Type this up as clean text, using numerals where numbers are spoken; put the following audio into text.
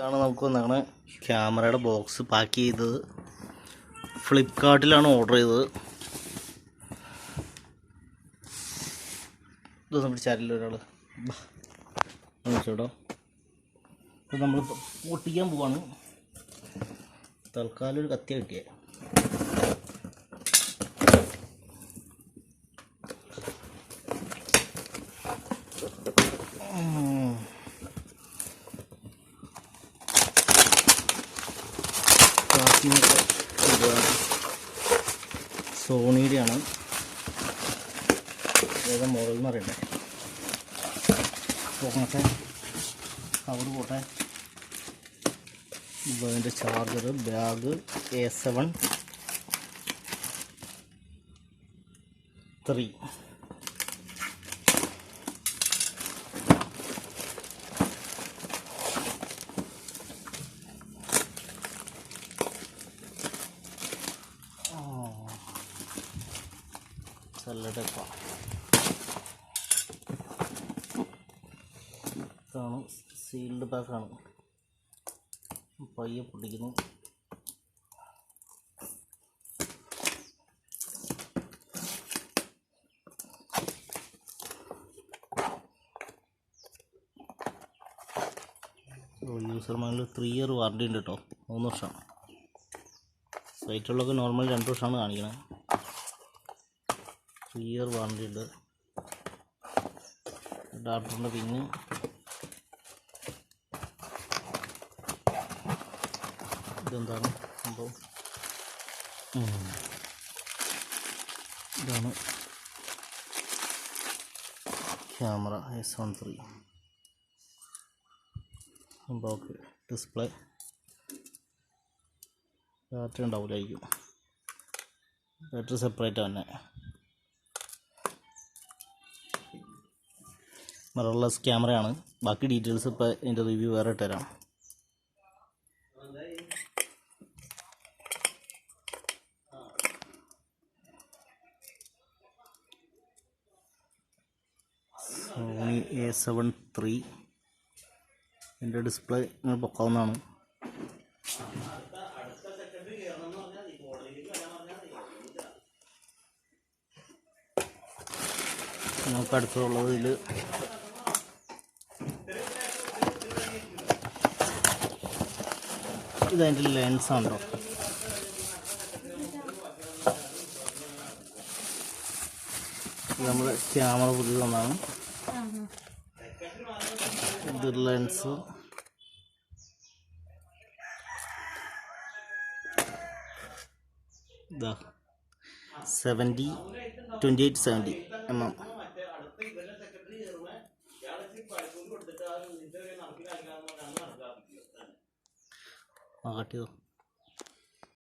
ഇതാണ് നമുക്ക് വന്നാണ് ക്യാമറയുടെ ബോക്സ് പാക്ക് ചെയ്തത്. ഫ്ലിപ്കാർട്ടിലാണ് ഓർഡർ ചെയ്തത്. ഇതൊന്നും പിടിച്ചാരില്ല ഒരാൾ ചോട്ടോ. ഇത് നമ്മൾ പൊട്ടിക്കാൻ പോവാണ്. തൽക്കാലം ഒരു കത്തി കിട്ടിയ സോണിയുടെ ആണ്. ഏതാ മോഡൽ എന്ന് അറിയണ്ടേ? പോകട്ടെ, കവർ പോട്ടെ. ഇതിൻ്റെ ചാർജർ, ബാഗ്, a7iii. സല്ലഡൊക്കെ ഇതാണ് സീൽഡ് പാക്കാണ്. പയ്യെ പൊട്ടിക്കുന്നു. യൂസർ മാനുവൽ 3 ഇയർ വാറണ്ടി ഉണ്ട് കേട്ടോ. 3 വർഷം. സൈറ്റുള്ളൊക്കെ നോർമൽ 2 വർഷമാണ് കാണിക്കുന്നത്. 3 ഇയർ വാറണ്ടി ഉണ്ട്. അഡാപ്റ്ററിൻ്റെ പിന്ന്, ഇതെന്താണ് സംഭവം? ഇതാണ് camera a7iii. Okay, display battery ഉണ്ടാവില്ലായിരിക്കും. ബാറ്ററി സെപ്പറേറ്റ് തന്നെ. മിറർലെസ് ക്യാമറയാണ്. ബാക്കി ഡീറ്റെയിൽസ് ഇപ്പോൾ ഇതിൻ്റെ റിവ്യൂ വേറെ ഇട്ടുതരാം. Sony a7iii. ഇതിൻ്റെ ഡിസ്പ്ലേ ഇങ്ങനെ പൊക്കാവുന്നതാണ്. നമുക്ക് അടുത്തുള്ളത് ഇതിൽ ഇതതിൻ്റെ ലെൻസാണ് കേട്ടോ. ഇത് നമ്മുടെ ക്യാമറ പുതിയ ഒന്നാണ്. ഇത് ലെൻസ്, ഇതാ 2870 mm. കട്ട് ചെയ്തോ.